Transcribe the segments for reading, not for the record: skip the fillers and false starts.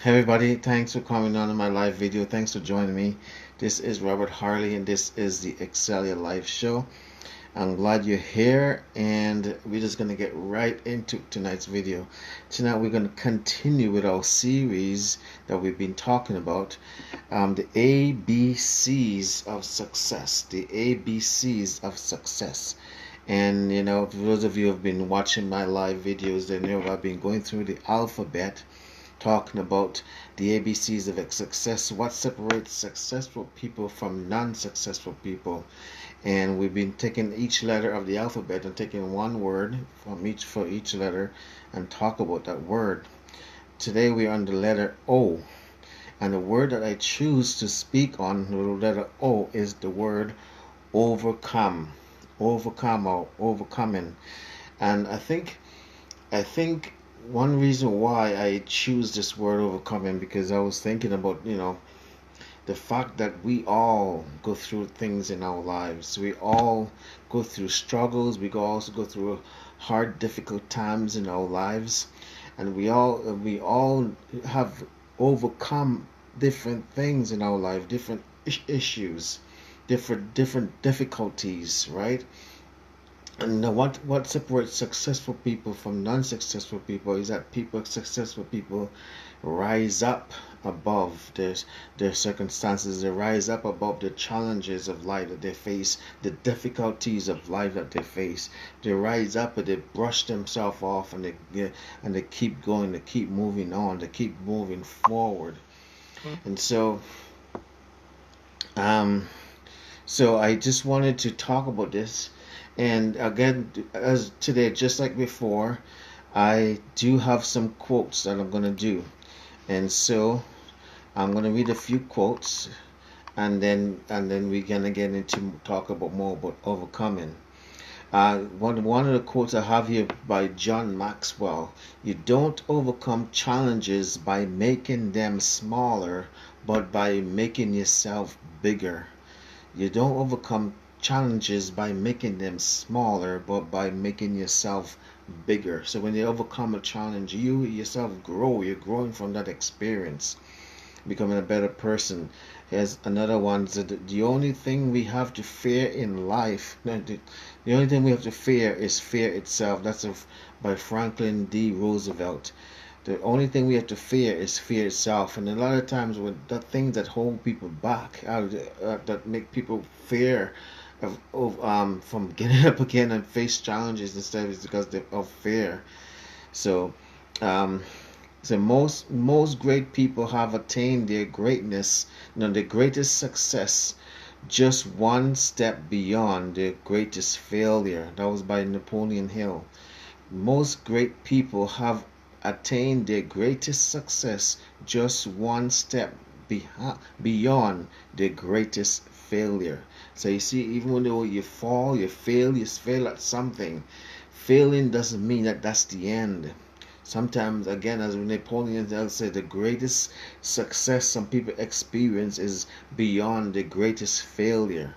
Hey everybody, thanks for coming on to my live video. Thanks for joining me. This is Robert Harley and this is the Excel Your Life show. I'm glad you're here and we're just going to get right into tonight's video. Tonight we're going to continue with our series that we've been talking about, the ABCs of success. The ABCs of success. And for those of you who have been watching my live videos, they know I've been going through the alphabet talking about the ABCs of success, what separates successful people from non-successful people. And we've been taking each letter of the alphabet and taking one word from each for each letter and talk about that word. Today we are on the letter O, and the word that I choose to speak on, the letter O, is the word overcome. Overcome or overcoming. And I think one reason why I choose this word overcoming, because I was thinking about, the fact that we all go through things in our lives. We all go through struggles. We also go through hard, difficult times in our lives, and we all have overcome different things in our life, different issues, different difficulties, right? And now what separates successful people from non-successful people is that successful people rise up above their circumstances. They rise up above the challenges of life that they face, the difficulties of life that they face. They rise up and they brush themselves off, and they keep going, they keep moving on, they keep moving forward. And um, so I just wanted to talk about this. And again, as today, just like before, I do have some quotes that I'm going to do. And so I'm going to read a few quotes, and then we're going to get into talk about more about overcoming. One of the quotes I have here by John Maxwell: "You don't overcome challenges by making them smaller, but by making yourself bigger." You don't overcome challenges by making them smaller, but by making yourself bigger. So when you overcome a challenge, you yourself grow. You're growing from that experience, becoming a better person. Here's another one. So the only thing we have to fear in life, no, the only thing we have to fear is fear itself. That's by Franklin D. Roosevelt. The only thing we have to fear is fear itself. And a lot of times, when the things that hold people back, that make people fear from getting up again and face challenges instead, is because of fear. So, um, so most great people have attained their greatness, their greatest success, just one step beyond their greatest failure. That was by Napoleon Hill. Most great people have attained their greatest success just one step beyond their greatest failure. So you see, even though you fall, you fail at something. Failing doesn't mean that that's the end. Sometimes, again, as Napoleon Hill said, the greatest success some people experience is beyond the greatest failure.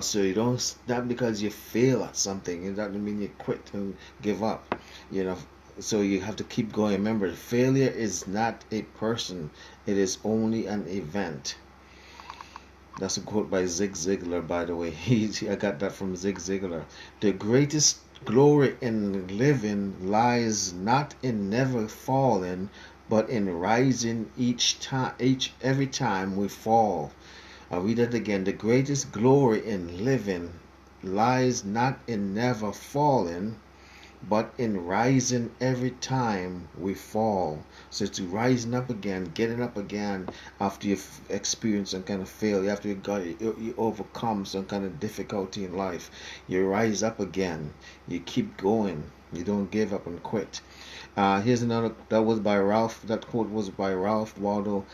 So you don't, not because you fail at something, it doesn't mean you quit and give up. You know, so you have to keep going. Remember, failure is not a person; it is only an event. That's a quote by Zig Ziglar, by the way. I got that from Zig Ziglar. The greatest glory in living lies not in never falling, but in rising every time we fall. I'll read that again. The greatest glory in living lies not in never falling, but in rising every time we fall. So to rising up again, getting up again after you've experienced some kind of failure, after you overcome some kind of difficulty in life, you rise up again. You keep going. You don't give up and quit. Here's another. That quote was by Ralph Waldo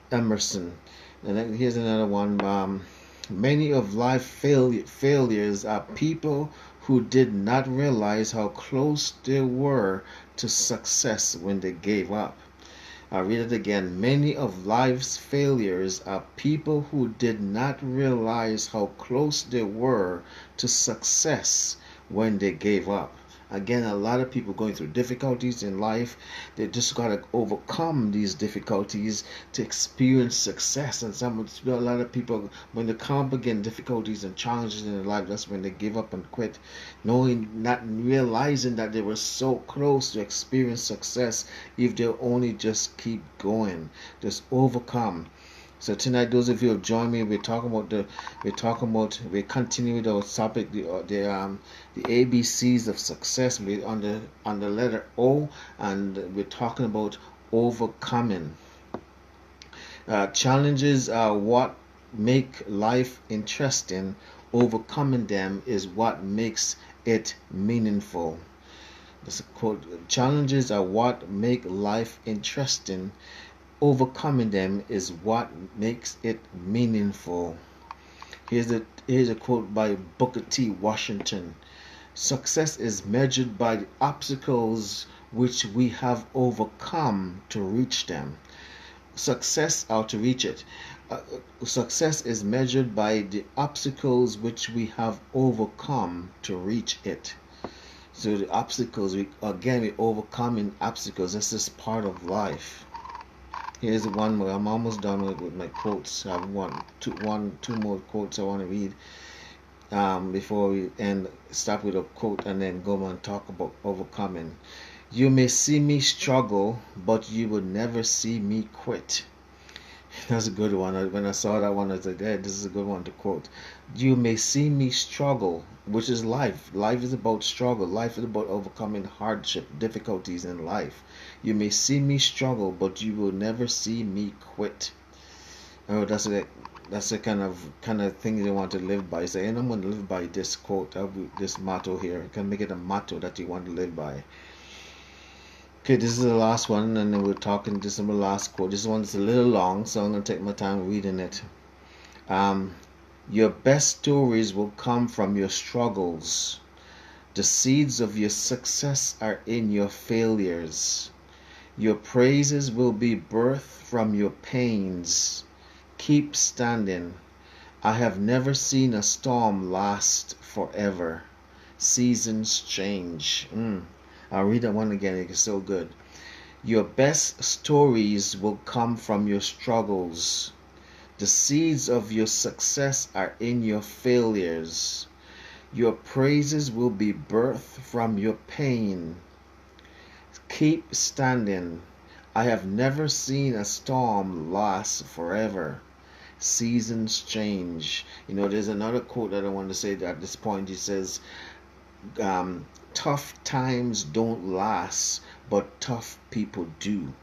Emerson. And then here's another one. Many of life failures are people who did not realize how close they were to success when they gave up. I'll read it again. Many of life's failures are people who did not realize how close they were to success when they gave up. Again, a lot of people going through difficulties in life. They just got to overcome these difficulties to experience success. And a lot of people, when they come up against difficulties and challenges in their life, that's when they give up and quit, knowing, not realizing that they were so close to experience success if they only just keep going, just overcome. So tonight, those of you who have joined me, we continue with our topic, the ABCs of success. We're on the letter O, and we're talking about overcoming. Challenges are what make life interesting. Overcoming them is what makes it meaningful. That's a quote. Challenges are what make life interesting. Overcoming them is what makes it meaningful. Here's a quote by Booker T. Washington. Success is measured by the obstacles which we have overcome to reach them. Success, or to reach it. Success is measured by the obstacles which we have overcome to reach it. So the obstacles, we overcoming obstacles. That's just part of life. Here's one more. I'm almost done with my quotes. I have two more quotes I want to read before we end. Start with a quote and then go on and talk about overcoming. You may see me struggle, but you will never see me quit. That's a good one. When I saw that one, I was like, hey, this is a good one to quote. You may see me struggle, which is life. Life is about struggle. Life is about overcoming hardship, difficulties in life. You may see me struggle, but you will never see me quit. Oh, that's the kind of thing you want to live by. Say, and I'm going to live by this quote, this motto here. You can make it a motto that you want to live by. Okay, this is the last one, and then we're talking. This is my last quote. This one's a little long, so I'm going to take my time reading it. Your best stories will come from your struggles. The seeds of your success are in your failures. Your praises will be birthed from your pains. Keep standing. I have never seen a storm last forever. Seasons change. I'll read that one again. It's so good. Your best stories will come from your struggles. The seeds of your success are in your failures. Your praises will be birthed from your pain. Keep standing. I have never seen a storm last forever. Seasons change. There's another quote that I want to say at this point. It says, tough times don't last, but tough people do.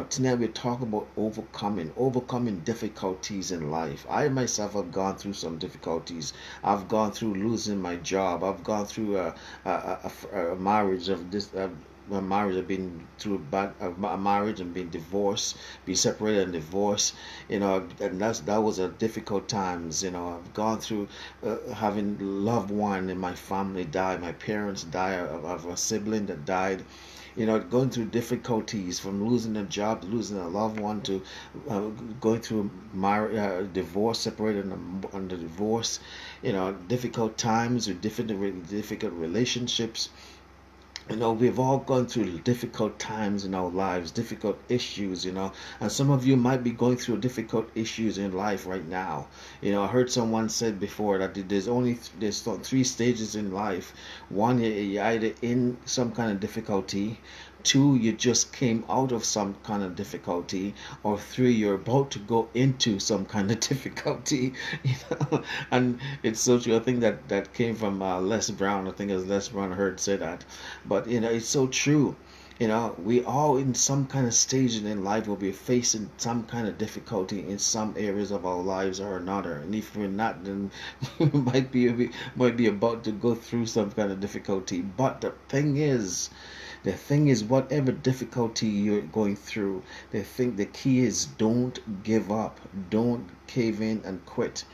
Tonight we're talking about overcoming difficulties in life. I myself have gone through some difficulties. I've gone through losing my job. I've gone through a marriage of this. My marriage, I've been through a marriage and been divorced, been separated and divorced. And that was a difficult times. I've gone through having loved one in my family die. My parents died. I have a sibling that died. Going through difficulties, from losing a job to losing a loved one to going through divorce, separated under divorce. Difficult times with difficult relationships. We've all gone through difficult times in our lives, difficult issues, and some of you might be going through difficult issues in life right now. I heard someone said before that there's three stages in life. One, you're either in some kind of difficulty. Two, you just came out of some kind of difficulty. Or three, you're about to go into some kind of difficulty. And it's so true. I think that came from Les Brown. I think it was Les Brown I heard say that. But it's so true. We all in some kind of stage in life will be facing some kind of difficulty in some areas of our lives or another. And if we're not, then we might be about to go through some kind of difficulty. But the thing is, whatever difficulty you're going through, the key is don't give up, don't cave in and quit.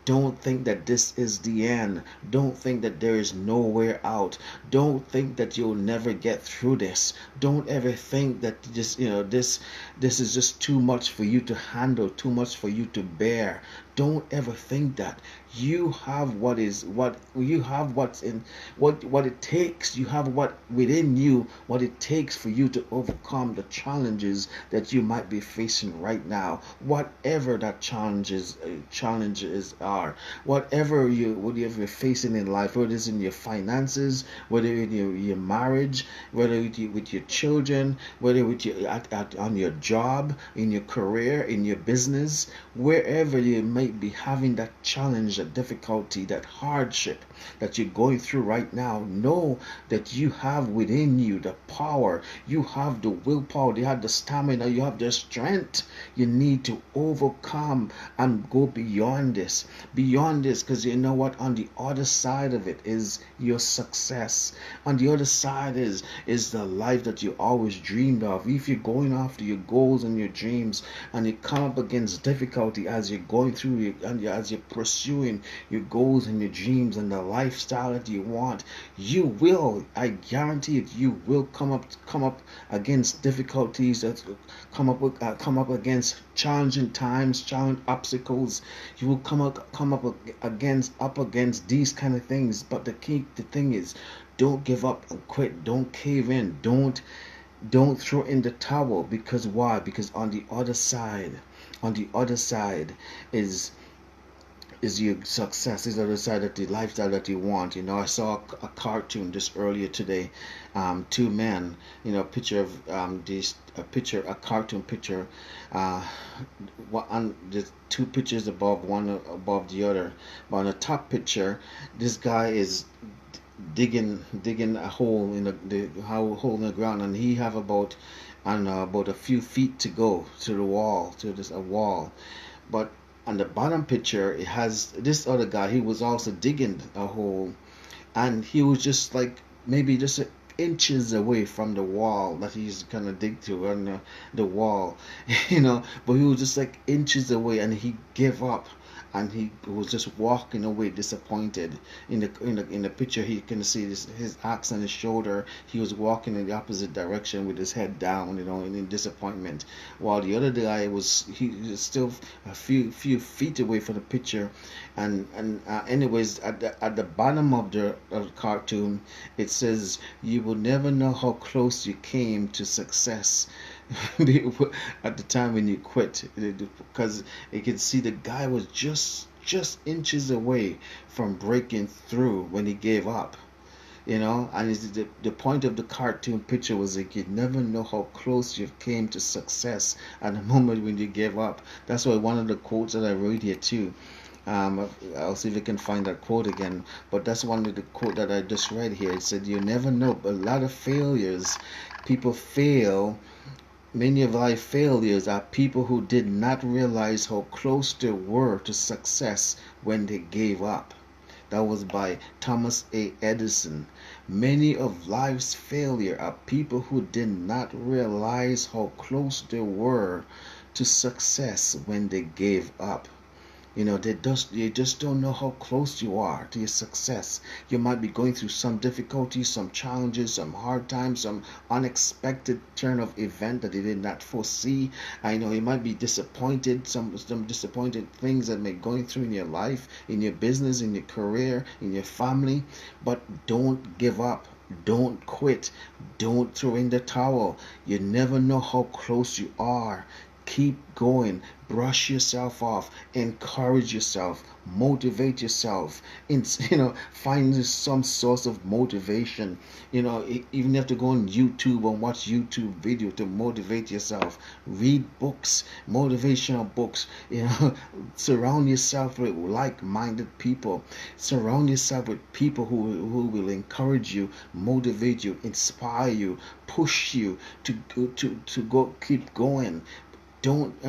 Don't think that this is the end. Don't think that there is nowhere out. Don't think that you'll never get through this. Don't ever think that this is just too much for you to handle, too much for you to bear, Don't ever think that. You have what you have what's in what it takes. You have what within you, what it takes for you to overcome the challenges that you might be facing right now. Whatever that challenges are, whatever you're facing in life, whether it's in your finances, whether in your marriage, whether with your children, whether with your on your job, in your career, in your business, wherever you might be having that challenge, that difficulty, that hardship that you're going through right now, know that you have within you the power, you have the willpower, you have the stamina, you have the strength you need to overcome and go beyond this, because you know what, on the other side of it is your success. On the other side is the life that you always dreamed of. If you're going after your goals and your dreams, and you come up against difficulty as you're going through and as you're pursuing your goals and your dreams and the lifestyle that you want, you will, I guarantee it, you will come up against difficulties, that come up against challenging times, challenging obstacles. You will come up against these kind of things. But the thing is, don't give up and quit. Don't cave in. Don't throw in the towel. Because why? Because on the other side is your success. Is the other side of the lifestyle that you want. I saw a cartoon just earlier today. Two men, picture of a cartoon picture. There's two pictures one above the other. But on the top picture, this guy is digging a hole in hole in the ground, and he have about a few feet to go to the wall, to a wall. But on the bottom picture, it has this other guy. He was also digging a hole, and he was just like maybe just inches away from the wall that he's gonna dig to on the wall, but he was just like inches away, and he gave up, and he was just walking away disappointed. In the picture, he can see his axe on his shoulder. He was walking in the opposite direction with his head down, in disappointment. While the other guy he was still a few feet away from the picture. Anyways, at the bottom of the cartoon, it says, "You will never know how close you came to success." At the time when you quit, because you can see the guy was just inches away from breaking through when he gave up. And the point of the cartoon picture was like, you never know how close you came to success at the moment when you gave up. That's why one of the quotes that I wrote here too, I'll see if I can find that quote again, but that's one of the quote that I just read here. It said, you never know. A lot of failures, people fail. Many of life failures are people who did not realize how close they were to success when they gave up. That was by Thomas A. Edison. Many of life's failure are people who did not realize how close they were to success when they gave up. You just don't know how close you are to your success. You might be going through some difficulties, some challenges, some hard times, some unexpected turn of event that you did not foresee. I know you might be disappointed, some disappointed things that may be going through in your life, in your business, in your career, in your family. But don't give up. Don't quit. Don't throw in the towel. You never know how close you are. Keep going. Brush yourself off. Encourage yourself. Motivate yourself. Find some source of motivation. Even you have to go on YouTube and watch YouTube video to motivate yourself. Read books, motivational books. Surround yourself with like-minded people. Surround yourself with people who will encourage you, motivate you, inspire you, push you to go, keep going. Don't,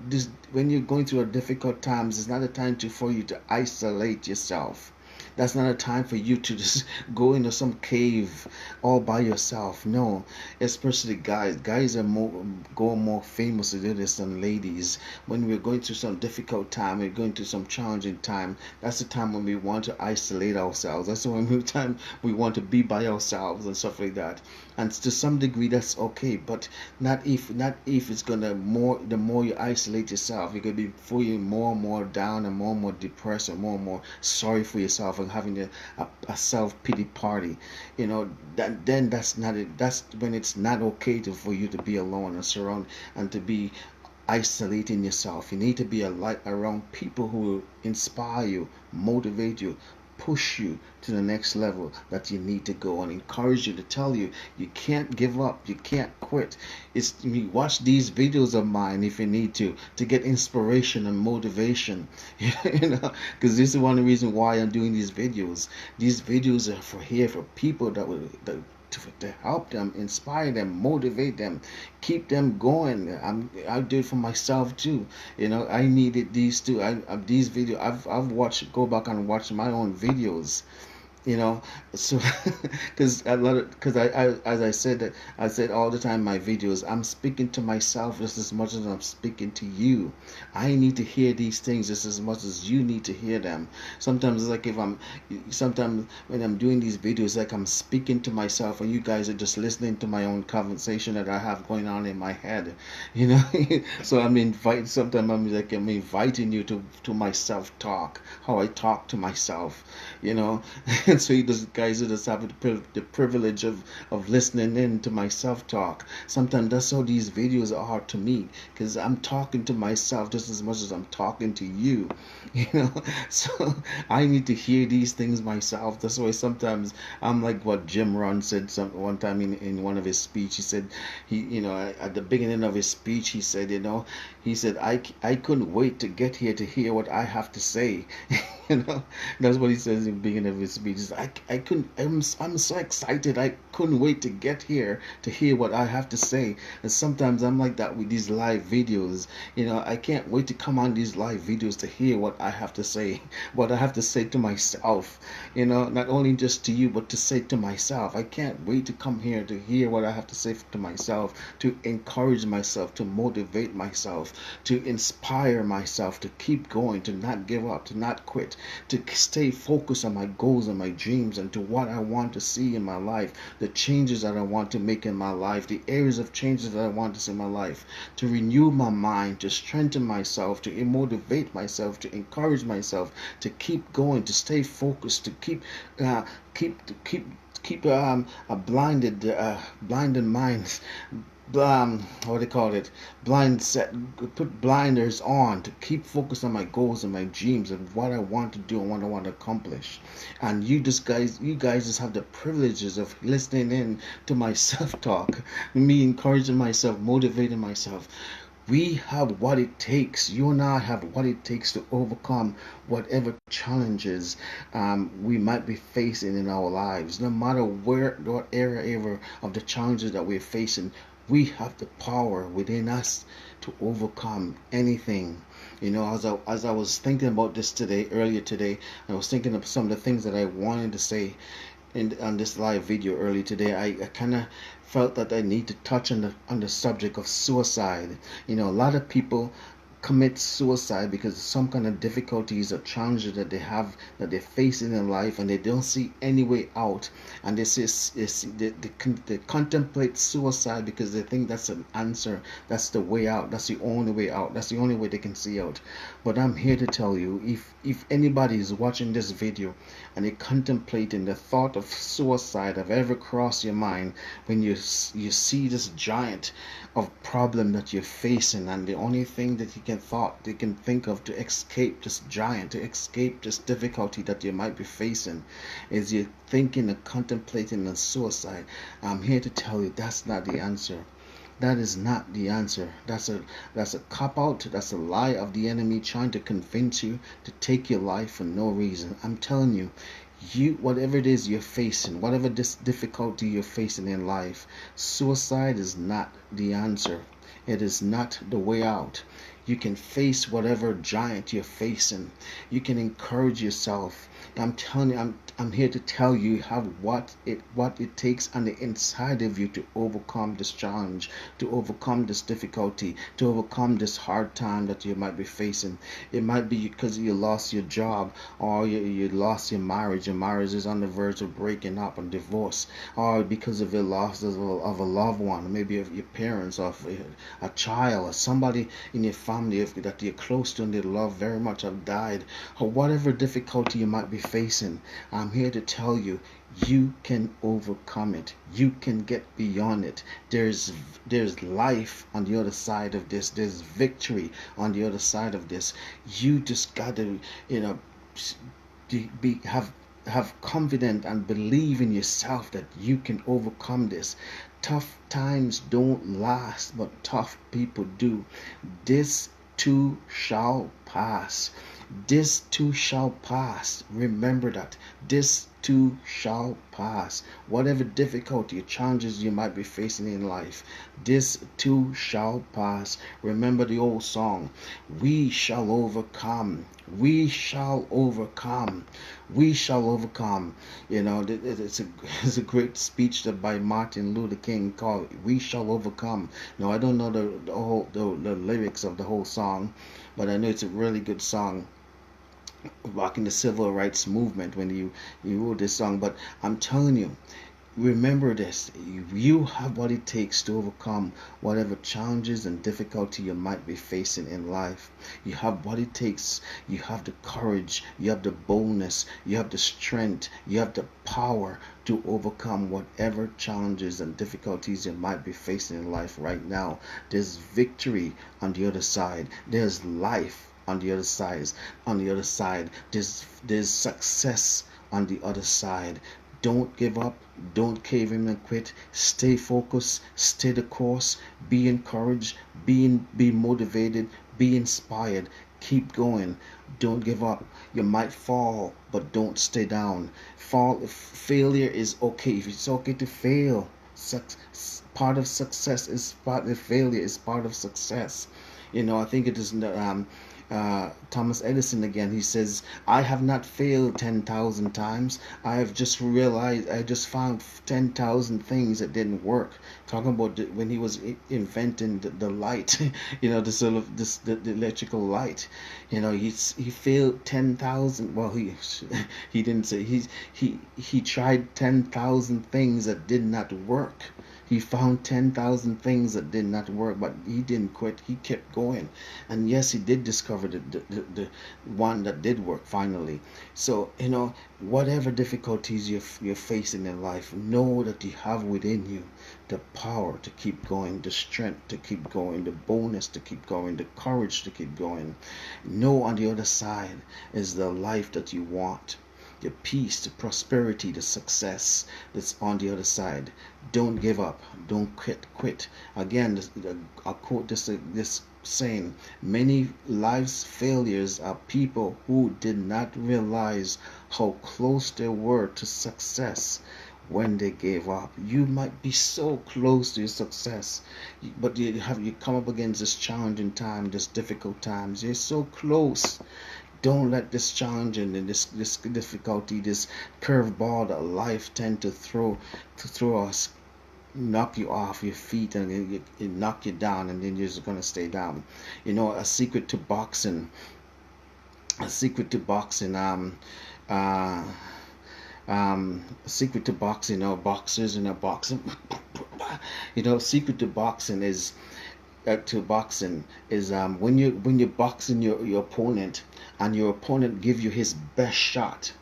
this, when you're going through a difficult times, it's not a time for you to isolate yourself. That's not a time for you to just go into some cave all by yourself. No, especially guys. Guys are more famous to do this than ladies. When we're going through some difficult time, we're going through some challenging time. That's the time when we want to isolate ourselves. That's the time we want to be by ourselves and stuff like that. and to some degree that's okay, but not if it's gonna more the more you isolate yourself, you're gonna be feeling more and more down and more depressed and more sorry for yourself and having a self-pity party. That then that's not it. That's when it's not okay for you to be alone and surround and to be isolating yourself. You need to be a light around people who will inspire you, motivate you, push you to the next level that you need to go, and encourage you, to tell you you can't give up, you can't quit. It's you watch these videos of mine if you need to get inspiration and motivation. Because this is one of the reasons why I'm doing these videos. These videos are for people to help them, inspire them, motivate them, keep them going. I do it for myself too. I needed these too. These videos I've watched, go back and watch my own videos, you know so because a lot of because I as I said all the time in my videos, I'm speaking to myself just as much as I'm speaking to you. I need to hear these things just as much as you need to hear them. Sometimes it's like if I'm sometimes when I'm doing these videos, like I'm speaking to myself and you guys are just listening to my own conversation that I have going on in my head, you know so I'm inviting you to my self talk, how I talk to myself, you know and so you guys just have the privilege of listening in to my self-talk. Sometimes that's how these videos are to me, because I'm talking to myself just as much as I'm talking to you. you know so I need to hear these things myself. That's why sometimes I'm like what Jim Rohn said one time in one of his speech. He said at the beginning of his speech, he said I couldn't wait to get here to hear what I have to say. That's what he says in the beginning of his speech. I couldn't. I'm so excited. I couldn't wait to get here to hear what I have to say. And sometimes I'm like that with these live videos. I can't wait to come on these live videos to hear what I have to say, what I have to say to myself. Not only just to you, but to say to myself. I can't wait to come here to hear what I have to say to myself, to encourage myself, to motivate myself, to inspire myself, to keep going, to not give up, to not quit, to stay focused on my goals and my dreams and to what I want to see in my life, the changes that I want to make in my life, the areas of changes that I want to see in my life, to renew my mind, to strengthen myself, to motivate myself, to encourage myself, to keep going, to stay focused, to keep a blinded minds, what do they call it, blind set, put blinders on, to keep focused on my goals and my dreams and what I want to do and what I want to accomplish. And you guys just have the privileges of listening in to my self-talk, me encouraging myself, motivating myself. We have what it takes. You and I have what it takes to overcome whatever challenges we might be facing in our lives. No matter what area ever of the challenges that we're facing, we have the power within us to overcome anything. As I was thinking about this earlier today, I was thinking of some of the things that I wanted to say on this live video early today. I kind of felt that I need to touch on the subject of suicide. A lot of people commit suicide because of some kind of difficulties or challenges that they have, that they're facing in life, and they don't see any way out, and they contemplate suicide because they think that's an answer, that's the way out, that's the only way out, that's the only way they can see out. But I'm here to tell you, if anybody is watching this video and you're contemplating the thought of suicide have ever crossed your mind, when you see this giant of problem that you're facing, and the only thing that you can think of to escape this giant, to escape this difficulty that you might be facing, is you're thinking and contemplating on suicide, I'm here to tell you that's not the answer. That is not the answer. That's a cop out. That's a lie of the enemy trying to convince you to take your life for no reason. I'm telling you, whatever it is you're facing, whatever this difficulty you're facing in life, suicide is not the answer. It is not the way out. You can face whatever giant you're facing. You can encourage yourself. I'm telling you, I'm here to tell you you have what it takes on the inside of you to overcome this challenge, to overcome this difficulty, to overcome this hard time that you might be facing. It might be because you lost your job, or you lost your marriage. Your marriage is on the verge of breaking up and divorce, or because of the loss of a loved one, maybe of your parents, or of a child, or somebody in your family that you're close to and they love very much have died, or whatever difficulty you might be facing. I'm here to tell you, you can overcome it. You can get beyond it. There's life on the other side of this. There's victory on the other side of this. You just gotta, have confidence and believe in yourself that you can overcome this. Tough times don't last, but tough people do. This too shall pass. This too shall pass. Remember that. This too shall pass. Whatever difficulty or challenges you might be facing in life, this too shall pass. Remember the old song, we shall overcome. We shall overcome. We shall overcome. It's a great speech that by Martin Luther King called "We Shall Overcome." Now I don't know the lyrics of the whole song, but I know it's a really good song back in the civil rights movement when you wrote this song. But I'm telling you, remember this, you have what it takes to overcome whatever challenges and difficulty you might be facing in life. You have what it takes. You have the courage, you have the boldness, you have the strength, you have the power to overcome whatever challenges and difficulties you might be facing in life right now. There's victory on the other side. There's life on the other side. There's success on the other side. Don't give up. Don't cave in and quit. Stay focused. Stay the course. Be encouraged. Be motivated. Be inspired. Keep going. Don't give up. You might fall, but don't stay down. Failure is okay. It's okay to fail. Part of success is part of failure is part of success. I think it is Thomas Edison again. He says, I have not failed 10,000 times. I have just realized, I just found 10,000 things that didn't work. Talking about when he was inventing the light, the sort of the electrical light. He failed 10,000. Well, he didn't say he tried 10,000 things that did not work. He found 10,000 things that did not work, but he didn't quit. He kept going. And yes, he did discover the one that did work finally. So, whatever difficulties you're facing in life, know that you have within you the power to keep going, the strength to keep going, the boldness to keep going, the courage to keep going. Know on the other side is the life that you want. The peace, the prosperity, the success that's on the other side. Don't give up. Don't quit. Again, I'll quote this saying, many life's failures are people who did not realize how close they were to success when they gave up. You might be so close to your success, but you come up against this challenging time, this difficult times. You're so close. Don't let this challenge and this difficulty, this curveball that life tend to throw us, knock you off your feet, and it knock you down, and then you're just gonna stay down. A secret to boxing. A secret to boxing. Secret to boxing. Boxers in a boxing. Secret to boxing is. When you're boxing your opponent, and your opponent give you his best shot,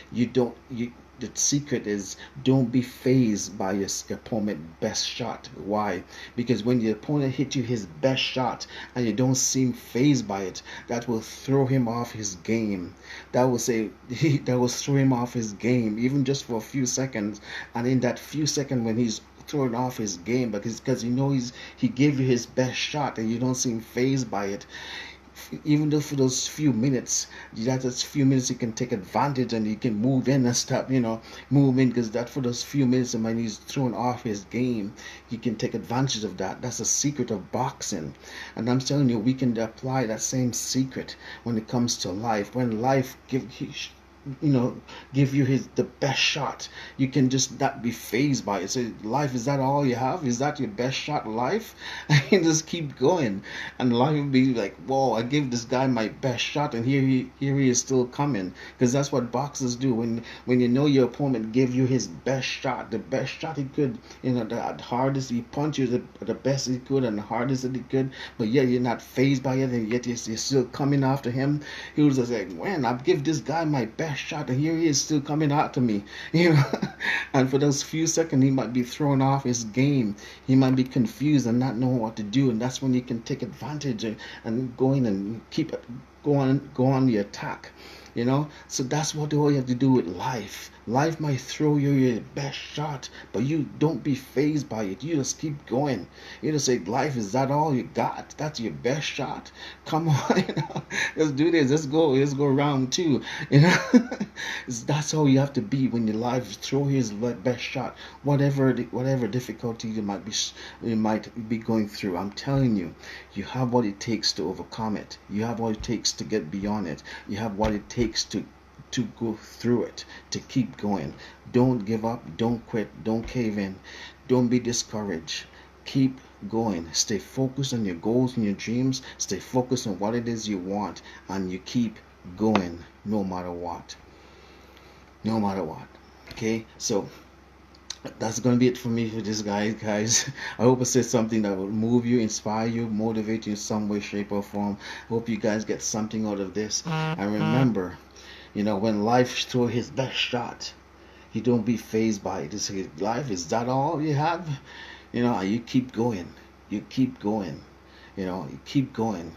the secret is, don't be phased by your opponent's best shot. Why? Because when your opponent hit you his best shot and you don't seem phased by it, that will throw him off his game. That will throw him off his game, even just for a few seconds. And in that few seconds when he's thrown off his game, because he gave you his best shot and you don't seem phased by it, even though for those few minutes, that those few minutes you can take advantage and you can move in and stop, move in, because that for those few minutes when he's thrown off his game, you can take advantage of that. That's the secret of boxing. And I'm telling you, we can apply that same secret when it comes to life. When life give you the best shot, you can just not be phased by it. So life, is that all you have? Is that your best shot, life? I can just keep going, and life will be like, whoa, I gave this guy my best shot, and here he is still coming. Because that's what boxers do. When you know your opponent gave you his best shot, the best shot he could, the hardest he punched you, the best he could and the hardest that he could, but yet you're not phased by it, and yet you're still coming after him. He was just like, man, I've give this guy my best shot, and here he is still coming after me. And for those few seconds he might be thrown off his game, he might be confused and not know what to do, and that's when you can take advantage and go in and go on the attack. So that's what all you have to do with life. Life might throw you your best shot, but you don't be phased by it. You just keep going. You just say, life, is that all you got? That's your best shot? Come on, let's do this. Let's go round two. That's how you have to be when your life throw his best shot, whatever difficulty you might be going through. I'm telling you, you have what it takes to overcome it. You have what it takes to get beyond it. You have what it takes to go through it, to keep going. Don't give up, don't quit, don't cave in, don't be discouraged. Keep going. Stay focused on your goals and your dreams. Stay focused on what it is you want, and you keep going no matter what. No matter what. Okay, so that's gonna be it for me for this guys. I hope I said something that will move you, inspire you, motivate you in some way, shape, or form. I hope you guys get something out of this. And remember, when life throws his best shot, you don't be phased by it. Just say, life, is that all you have? You keep going. You keep going. You keep going,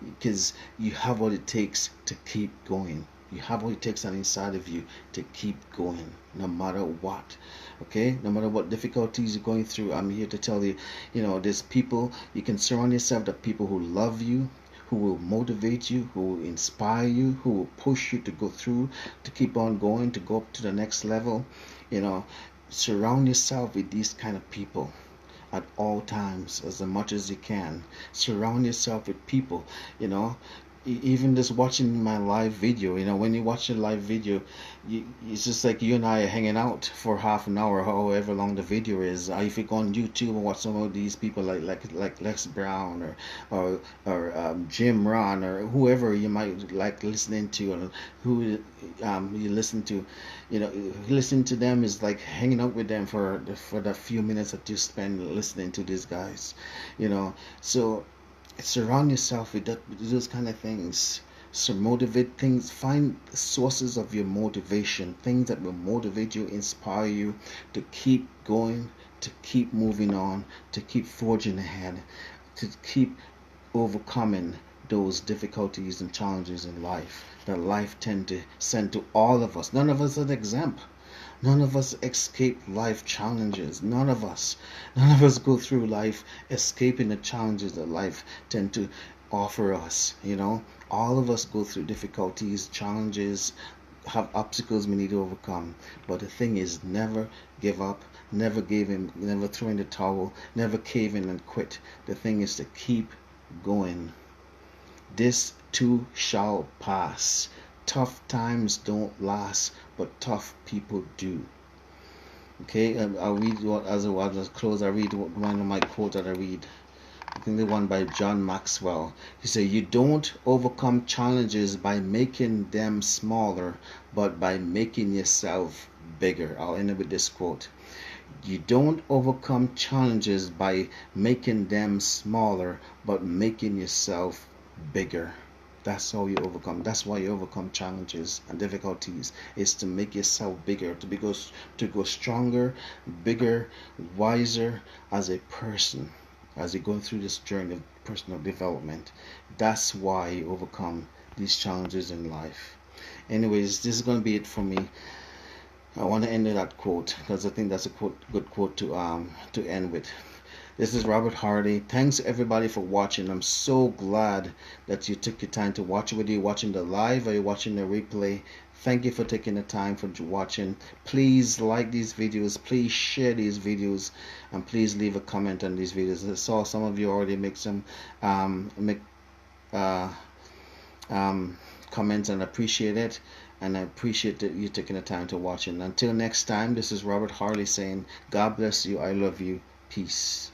because you have what it takes to keep going. You have what it takes on inside of you to keep going, no matter what. Okay, no matter what difficulties you're going through, I'm here to tell you, there's people. You can surround yourself with people who love you, who will motivate you, who will inspire you, who will push you to go through, to keep on going, to go up to the next level. Surround yourself with these kind of people at all times, as much as you can. Surround yourself with people, even just watching my live video. When you watch a live video, it's just like you and I are hanging out for half an hour, however long the video is. If you go on YouTube and watch some of these people like Lex Brown or Jim Ron or whoever you might like listening to, and who you listen to, listening to them is like hanging out with them for the few minutes that you spend listening to these guys. So surround yourself with those kind of things. So motivate things. Find sources of your motivation, things that will motivate you, inspire you to keep going, to keep moving on, to keep forging ahead, to keep overcoming those difficulties and challenges in life that life tend to send to all of us. None of us are exempt. None of us escape life challenges. None of us go through life escaping the challenges that life tend to offer us. All of us go through difficulties, challenges, have obstacles we need to overcome. But the thing is, never give up, never give in, never throw in the towel, never cave in and quit. The thing is to keep going. This too shall pass. Tough times don't last, but tough people do. Okay, I'll read as I close. I read one of my quotes that I read. I think the one by John Maxwell. He said, "You don't overcome challenges by making them smaller, but by making yourself bigger." I'll end it with this quote. You don't overcome challenges by making them smaller, but making yourself bigger. That's how you overcome. That's why you overcome challenges and difficulties. Is to make yourself bigger, to go stronger, bigger, wiser as a person, as you're going through this journey of personal development. That's why you overcome these challenges in life. Anyways, this is going to be it for me. I want to end with that quote because I think that's a good quote to end with. This is Robert Hardy. Thanks everybody for watching. I'm so glad that you took your time to watch, whether you're watching the live or you're watching the replay. Thank you for taking the time for watching. Please like these videos, please share these videos, and please leave a comment on these videos. I saw some of you already make some uh, comments, and appreciate it, and I appreciate that you taking the time to watch it. Until next time, this is Robert Harley saying God bless you, I love you, peace.